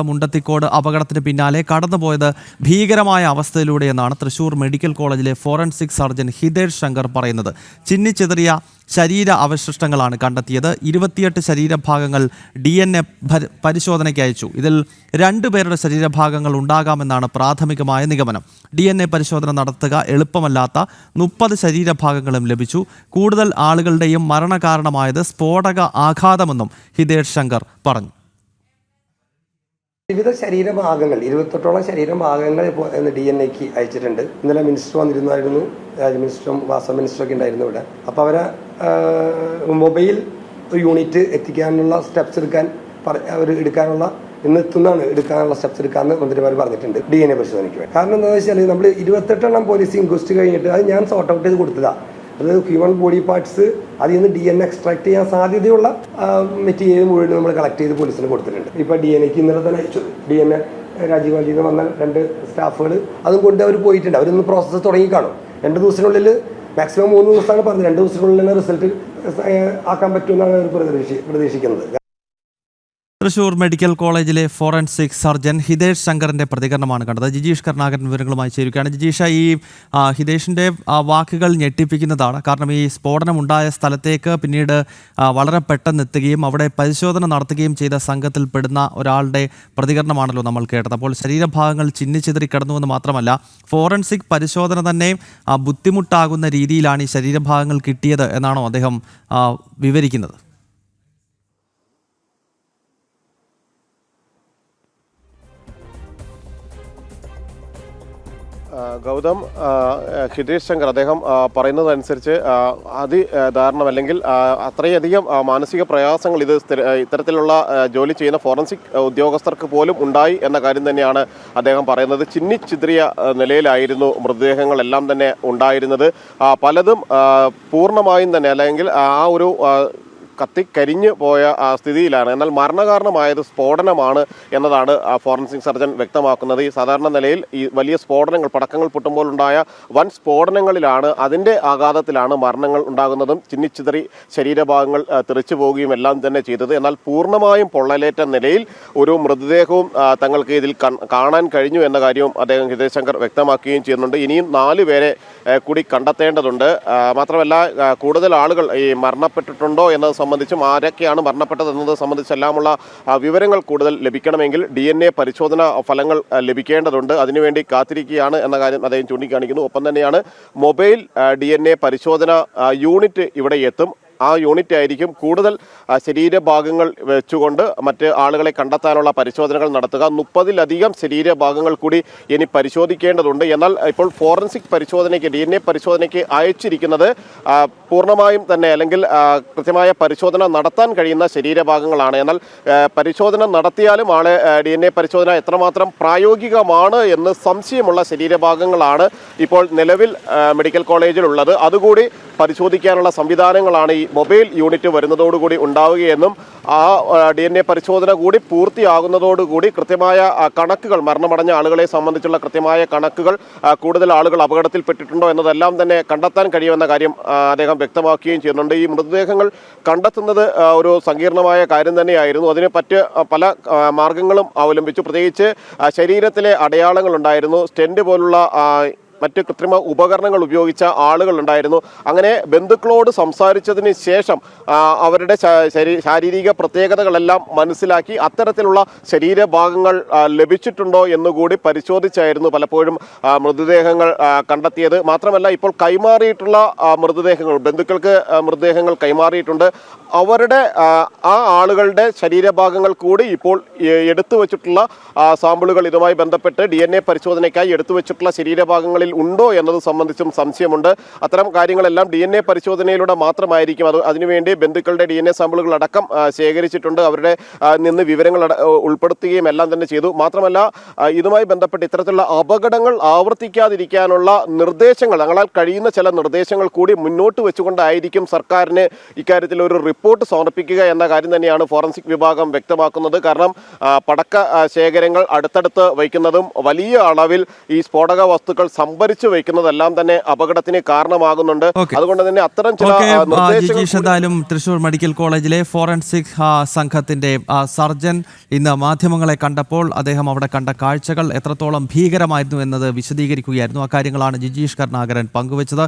മുണ്ടത്തിക്കോട് അപകടത്തിന് പിന്നാലെ കടന്നുപോയത് ഭീകരമായ അവസ്ഥയിലൂടെയെന്നാണ് തൃശൂർ മെഡിക്കൽ കോളേജിലെ ഫോറൻസിക് സർജൻ ഹിതേഷ് ശങ്കർ പറയുന്നത്. ചിന്നിച്ചെതറിയ ശരീര അവശിഷ്ടങ്ങളാണ് കണ്ടെത്തിയത്. 28 ശരീരഭാഗങ്ങൾ DNA പരിശോധനയ്ക്ക് അയച്ചു. ഇതിൽ 2 പേരുടെ ശരീരഭാഗങ്ങൾ ഉണ്ടാകാമെന്നാണ് പ്രാഥമികമായ നിഗമനം. DNA പരിശോധന നടത്തുക എളുപ്പമല്ലാത്ത 30 ശരീരഭാഗങ്ങളും ലഭിച്ചു. കൂടുതൽ ആളുകളുടെയും മരണകാരണമായത് സ്ഫോടക ആഘാതമെന്നും ഹിതേഷ് ശങ്കർ പറഞ്ഞു. വിവിധ ശരീരഭാഗങ്ങൾ 28ഓളം ശരീരഭാഗങ്ങൾ DNA അയച്ചിട്ടുണ്ട്. ഇന്നലെ മിനിസ്റ്റർ വന്നിരുന്നായിരുന്നു, രാജ് മിനിസ്റ്ററും വാസ മിനിസ്റ്ററൊക്കെ ഉണ്ടായിരുന്നു ഇവിടെ. അപ്പോൾ അവരെ മൊബൈൽ യൂണിറ്റ് എത്തിക്കാനുള്ള സ്റ്റെപ്സ് എടുക്കാനുള്ള സ്റ്റെപ്സ് എടുക്കാമെന്ന് മന്ത്രിമാർ പറഞ്ഞിട്ടുണ്ട്. DNA പരിശോധനയ്ക്ക് വേണ്ടി. കാരണം എന്താണെന്ന് വെച്ചാൽ നമ്മൾ 28 പോലീസ് ഇൻക്വസ്റ്റ് കഴിഞ്ഞിട്ട് അത് ഞാൻ സോർട്ട് ഔട്ട് ചെയ്ത് കൊടുത്തതാണ്. അത് ഹ്യൂമൻ ബോഡി പാർട്സ് അതിൽ നിന്ന് DNA എക്സ്ട്രാക്ട് ചെയ്യാൻ സാധ്യതയുള്ള മെറ്റീരിയൽ മുഴുവൻ നമ്മൾ കളക്ട് ചെയ്ത് പോലീസിന് കൊടുത്തിട്ടുണ്ട്. ഇപ്പോൾ DNAക്ക് ഇന്നലെ തന്നെ അയച്ചു. DNA രാജീവ് ഗാന്ധിയിൽ നിന്ന് വന്ന 2 സ്റ്റാഫുകൾ അതും കൊണ്ട് അവർ പോയിട്ടുണ്ട്. അവരൊന്ന് പ്രോസസ്സ് തുടങ്ങി കാണും. 2 ദിവസത്തിനുള്ളിൽ, മാക്സിമം 3 ദിവസമാണ് പറഞ്ഞത്, 2 ദിവസത്തിനുള്ളിൽ തന്നെ റിസൾട്ട് ആക്കാൻ പറ്റുമെന്നാണ് അവർ പ്രതീക്ഷിക്കുന്നത്. തൃശൂർ മെഡിക്കൽ കോളേജിലെ ഫോറൻസിക് സർജൻ ഹിതേഷ് ശങ്കറിന്റെ പ്രതികരണമാണ് കണ്ടത്. ജിജീഷ് കരുണാകരൻ വിവരങ്ങളുമായി ചേരുകയാണ്. ജിജീഷ, ഈ ഹിതേഷിന്റെ വാക്കുകൾ ഞെട്ടിപ്പിക്കുന്നതാണ്. കാരണം ഈ സ്ഫോടനം ഉണ്ടായ സ്ഥലത്തേക്ക് പിന്നീട് വളരെ പെട്ടെന്ന് എത്തുകയും അവിടെ പരിശോധന നടത്തുകയും ചെയ്ത സംഘത്തിൽ പെടുന്ന ഒരാളുടെ പ്രതികരണമാണല്ലോ നമ്മൾ കേട്ടത്. അപ്പോൾ ശരീരഭാഗങ്ങൾ ചിന്നിച്ചിതറി കിടന്നുവെന്ന് മാത്രമല്ല, ഫോറൻസിക് പരിശോധന തന്നെ ബുദ്ധിമുട്ടാകുന്ന രീതിയിലാണ് ഈ ശരീരഭാഗങ്ങൾ കിട്ടിയത് എന്നാണോ അദ്ദേഹം വിവരിക്കുന്നത്? ഗൗതം, ഹിതേഷ് ശങ്കർ അദ്ദേഹം പറയുന്നതനുസരിച്ച് അതിദാരുണം അല്ലെങ്കിൽ അത്രയധികം മാനസിക പ്രയാസങ്ങൾ ഇത്തരത്തിലുള്ള ജോലി ചെയ്യുന്ന ഫോറൻസിക് ഉദ്യോഗസ്ഥർക്ക് പോലും ഉണ്ടായി എന്ന കാര്യം തന്നെയാണ് അദ്ദേഹം പറയുന്നത്. ചിന്നിച്ചിതറിയ നിലയിലായിരുന്നു മൃതദേഹങ്ങളെല്ലാം തന്നെ ഉണ്ടായിരുന്നത്. പലതും പൂർണ്ണമായും തന്നെ അല്ലെങ്കിൽ ആ ഒരു കത്തിക്കരിഞ്ഞു പോയ സ്ഥിതിയിലാണ്. എന്നാൽ മരണകാരണമായത് സ്ഫോടനമാണ് എന്നതാണ് ഫോറൻസിക് സർജൻ വ്യക്തമാക്കുന്നത്. ഈ സാധാരണ നിലയിൽ ഈ വലിയ സ്ഫോടനങ്ങൾ, പടക്കങ്ങൾ പൊട്ടുമ്പോൾ ഉണ്ടായ വൻ സ്ഫോടനങ്ങളിലാണ്, അതിൻ്റെ ആഘാതത്തിലാണ് മരണങ്ങൾ ഉണ്ടാകുന്നതും ചിന്നിച്ചിതറി ശരീരഭാഗങ്ങൾ തെറിച്ചു പോവുകയും എല്ലാം തന്നെ ചെയ്തത്. എന്നാൽ പൂർണ്ണമായും പൊള്ളലേറ്റ നിലയിൽ ഒരു മൃതദേഹവും തങ്ങൾക്ക് ഇതിൽ കാണാൻ കഴിഞ്ഞു എന്ന കാര്യവും അദ്ദേഹം ഹിതേഷ് ശങ്കർ വ്യക്തമാക്കുകയും ചെയ്യുന്നുണ്ട്. ഇനിയും 4 പേരെ കൂടി കണ്ടെത്തേണ്ടതുണ്ട്. മാത്രമല്ല, കൂടുതൽ ആളുകൾ ഈ മരണപ്പെട്ടിട്ടുണ്ടോ എന്നത് സംബന്ധിച്ചും ആരൊക്കെയാണ് മരണപ്പെട്ടത് എന്നത് സംബന്ധിച്ചെല്ലാമുള്ള വിവരങ്ങൾ കൂടുതൽ ലഭിക്കണമെങ്കിൽ DNA പരിശോധനാ ഫലങ്ങൾ ലഭിക്കേണ്ടതുണ്ട്. അതിനുവേണ്ടി കാത്തിരിക്കുകയാണ് എന്ന കാര്യം അദ്ദേഹം ചൂണ്ടിക്കാണിക്കുന്നു. ഒപ്പം തന്നെയാണ് മൊബൈൽ DNA പരിശോധന യൂണിറ്റ് ഇവിടെ എത്തും. ആ യൂണിറ്റ് ആയിരിക്കും കൂടുതൽ ശരീരഭാഗങ്ങൾ വെച്ചുകൊണ്ട് മറ്റ് ആളുകളെ കണ്ടെത്താനുള്ള പരിശോധനകൾ നടത്തുക. 30-ലധികം ശരീരഭാഗങ്ങൾ കൂടി ഇനി പരിശോധിക്കേണ്ടതുണ്ട്. എന്നാൽ ഇപ്പോൾ ഫോറൻസിക് പരിശോധനയ്ക്ക്, DNA പരിശോധനയ്ക്ക് അയച്ചിരിക്കുന്നത് പൂർണ്ണമായും തന്നെ അല്ലെങ്കിൽ കൃത്യമായ പരിശോധന നടത്താൻ കഴിയുന്ന ശരീരഭാഗങ്ങളാണ്. എന്നാൽ പരിശോധന നടത്തിയാലും DNA പരിശോധന എത്രമാത്രം പ്രായോഗികമാണ് എന്ന് സംശയമുള്ള ശരീരഭാഗങ്ങളാണ് ഇപ്പോൾ നിലവിൽ മെഡിക്കൽ കോളേജിലുള്ളത്. അതുകൂടി പരിശോധിക്കാനുള്ള സംവിധാനങ്ങളാണ് ഈ മൊബൈൽ യൂണിറ്റ് വരുന്നതോടുകൂടി ഉണ്ടാവുകയെന്നും ആ DNA പരിശോധന കൂടി പൂർത്തിയാകുന്നതോടുകൂടി കൃത്യമായ കണക്കുകൾ, മരണമടഞ്ഞ ആളുകളെ സംബന്ധിച്ചുള്ള കൃത്യമായ കണക്കുകൾ, കൂടുതൽ ആളുകൾ അപകടത്തിൽപ്പെട്ടിട്ടുണ്ടോ എന്നതെല്ലാം തന്നെ കണ്ടെത്താൻ കഴിയുമെന്ന കാര്യം അദ്ദേഹം വ്യക്തമാക്കുകയും ചെയ്യുന്നുണ്ട്. ഈ മൃതദേഹങ്ങൾ കണ്ടെത്തുന്നത് ഒരു സങ്കീർണമായ കാര്യം തന്നെയായിരുന്നു. അതിന് പല മാർഗങ്ങളും അവലംബിച്ചു. പ്രത്യേകിച്ച് ശരീരത്തിലെ അടയാളങ്ങൾ ഉണ്ടായിരുന്നു. സ്റ്റെന്റ് പോലുള്ള മറ്റ് കൃത്രിമ ഉപകരണങ്ങൾ ഉപയോഗിച്ച ആളുകളുണ്ടായിരുന്നു. അങ്ങനെ ബന്ധുക്കളോട് സംസാരിച്ചതിന് ശേഷം അവരുടെ ശാരീരിക പ്രത്യേകതകളെല്ലാം മനസ്സിലാക്കി അത്തരത്തിലുള്ള ശരീരഭാഗങ്ങൾ ലഭിച്ചിട്ടുണ്ടോ എന്നുകൂടി പരിശോധിച്ചായിരുന്നു പലപ്പോഴും മൃതദേഹങ്ങൾ കണ്ടെത്തിയത്. മാത്രമല്ല, ഇപ്പോൾ കൈമാറിയിട്ടുള്ള മൃതദേഹങ്ങൾ, ബന്ധുക്കൾക്ക് മൃതദേഹങ്ങൾ കൈമാറിയിട്ടുണ്ട്. അവരുടെ ആ ആളുകളുടെ ശരീരഭാഗങ്ങൾ കൂടി ഇപ്പോൾ എടുത്തു വച്ചിട്ടുള്ള സാമ്പിളുകൾ, ഇതുമായി ബന്ധപ്പെട്ട് DNA പരിശോധനയ്ക്കായി എടുത്തു വച്ചിട്ടുള്ള ശരീരഭാഗങ്ങളിൽ ഉണ്ടോ എന്നത് സംബന്ധിച്ചും സംശയമുണ്ട്. അത്തരം കാര്യങ്ങളെല്ലാം DNA പരിശോധനയിലൂടെ മാത്രമായിരിക്കും. അതിനുവേണ്ടി ബന്ധുക്കളുടെ DNA സാമ്പിളുകൾ അടക്കം ശേഖരിച്ചിട്ടുണ്ട്. അവരുടെ നിന്ന് വിവരങ്ങൾ ഉൾപ്പെടുത്തുകയും എല്ലാം തന്നെ ചെയ്തു. മാത്രമല്ല, ഇതുമായി ബന്ധപ്പെട്ട് ഇത്തരത്തിലുള്ള അപകടങ്ങൾ ആവർത്തിക്കാതിരിക്കാനുള്ള നിർദ്ദേശങ്ങൾ, തങ്ങളാൽ കഴിയുന്ന ചില നിർദ്ദേശങ്ങൾ കൂടി മുന്നോട്ട് വെച്ചുകൊണ്ടായിരിക്കും സർക്കാരിന് ഇക്കാര്യത്തിൽ ഒരു റിപ്പോർട്ട് സമർപ്പിക്കുക എന്ന കാര്യം തന്നെയാണ് ഫോറൻസിക് വിഭാഗം വ്യക്തമാക്കുന്നത്. കാരണം പടക്ക ശേഖരങ്ങൾ അടുത്തടുത്ത് വയ്ക്കുന്നതും വലിയ അളവിൽ ഈ സ്ഫോടക വസ്തുക്കൾ സംഭരിച്ചു വയ്ക്കുന്നതെല്ലാം തന്നെ അപകടത്തിന് കാരണമാകുന്നുണ്ട്. അതുകൊണ്ട് തന്നെ അത്തരം ചില എന്തായാലും തൃശൂർ മെഡിക്കൽ കോളേജിലെ ഫോറൻസിക് സംഘത്തിന്റെ സർജൻ ഇന്ന് മാധ്യമങ്ങളെ കണ്ടപ്പോൾ അദ്ദേഹം അവിടെ കണ്ട കാഴ്ചകൾ എത്രത്തോളം ഭീകരമായിരുന്നു എന്നത് വിശദീകരിക്കുകയായിരുന്നു. അക്കാര്യങ്ങളാണ് ജിജീഷ് കരുണാകരൻ പങ്കുവച്ചത്.